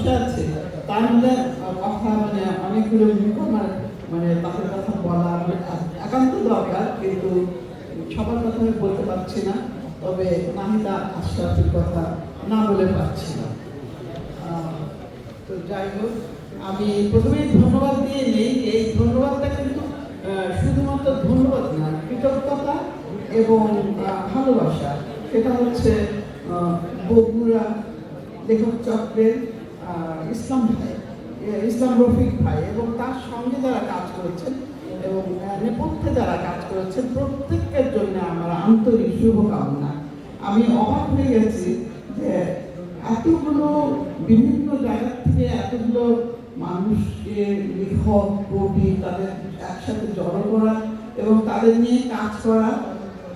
বসে আছে তার মধ্যে কথা মানে অনেকগুলো আমার মানে তাদের কথা বলা একান্ত দরকার, কিন্তু সবার কথা আমি বলতে পারছি না। তবে নাহিদা আশরাফের কথা না বলে পারছি না। তো যাই হোক, আমি প্রথমেই ধন্যবাদ দিয়ে নেই। এই ধন্যবাদটা কিন্তু শুধুমাত্র ধন্যবাদ না, কৃতজ্ঞতা এবং ভালোবাসা। সেটা হচ্ছে বগুড়া লেখক চক্রের ইসলাম ভাই, ইসলাম রফিক ভাই এবং তার সঙ্গে যারা কাজ করেছেন এবং নেপথ্যে যারা কাজ করেছেন প্রত্যেকের জন্য আমার আন্তরিক শুভকামনা। আমি অবাক হয়ে গেছি যে এতগুলো বিভিন্ন জায়গা থেকে এতগুলো মানুষকে, লেখক, কবি, তাদের একসাথে জড়ো করা এবং তাদের নিয়ে কাজ করা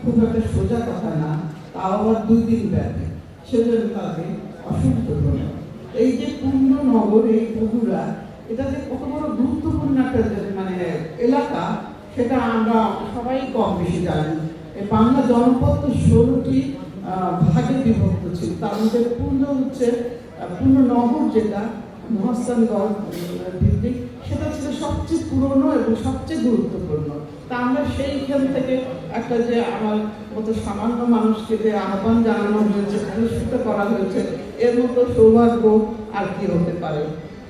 খুব একটা সোজা কথা না, তাও আবার 2 দিন ব্যাপী। সেজন্য তাদের অসংখ্য ধন্যবাদ। এই যে পূর্ণনগর, এই বগুড়া, এটা যে কত বড় গুরুত্বপূর্ণ একটা মানে এলাকা, সেটা আমরা সবাই কম বেশি জানি। এই বাংলা জনপদ তো 16টি ভাগে বিভক্ত ছিল, তার মধ্যে পূর্ণনগর যেটা মহাস্থানগড় ভিত্তিক, সেটা ছিল সবচেয়ে পুরনো এবং সবচেয়ে গুরুত্বপূর্ণ। তা আমরা সেইখান থেকে একটা যে আমার মতো সামান্য মানুষকে যে আহ্বান জানানো হয়েছে, পুরস্কৃত করা হয়েছে, এর মতো সৌভাগ্য আর কি হতে পারে।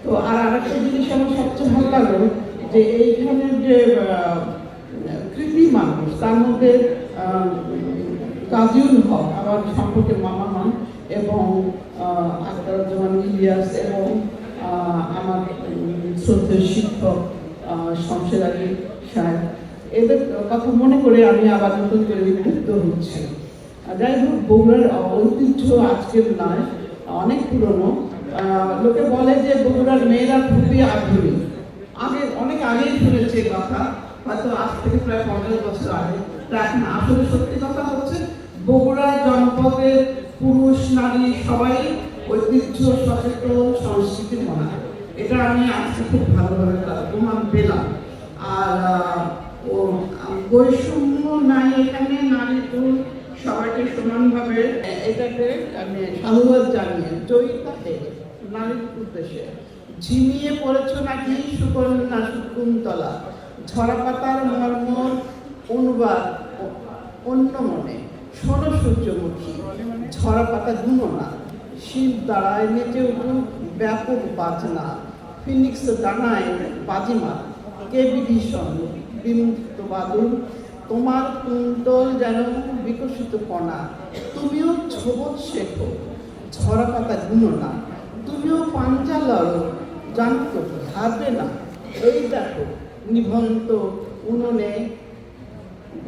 তো আর আরেকটা জিনিস আমার সবচেয়ে ভালো লাগলো যে এইখানের যে কৃতি মানুষ, তার মধ্যে কাজিউল হক আমার সম্পর্কে মামা হন এবং আখতারুজ্জামান ইলিয়াস এবং আমার শ্রদ্ধেয় শিক্ষক শমশের আলী সাহেব, এদের কথা মনে করে আমি আবার নতুন করে উদ্বুদ্ধ হচ্ছি। যাই হোক, বগুড়ার ঐতিহ্য আজকের নয়, অনেক পুরনো। লোকে বলে যে বগুড়ার মেয়েরা খুবই আধুনিক। অনেক আগেই শুনেছে কথা, হয়তো আজ থেকে প্রায় 50 বছর আগে। তা এখন আসলে সত্যি কথা হচ্ছে বগুড়া জনপদের পুরুষ নারী সবাই ঐতিহ্য সচেতন, সংস্কৃতির মনা। এটা আমি আজকে খুব ভালোভাবে প্রমাণ পেলাম। আর বৈষম্য নাই এখানে, নারী পুরুষ সবাইকে সমানভাবে, এটাকে আমি সাধুবাদ জানিয়ে জয়িতাকে নারীর উদ্দেশ্যে ঝিমিয়ে পড়েছ নাকি সুকন্যা শকুন্তলা, ঝরা পাতার মর্মর অনুবাদ অন্য মনে, শোনো সূর্যমুখী, ঝরা পাতা গুনো না, শিব দাঁড়ায় নেচে উঠুন ব্যাপক বাজনা, ফিনিক্স দানায় বাজিমাত, কে বিভীষণ বিমুক্ত বাদুর, তোমার কুন্তল যেন বিকশিত কণা, তুমিও ছোবত শেখো, ঝরা পাতা গুনো না, তুমিও পাঞ্জা লড়ো, জানতো হারবে না, এই দেখো নিভন্ত উনুনে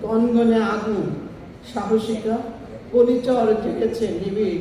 গনগনে আগুন, সাহসিকা কলিচর জেগেছে নিবিড়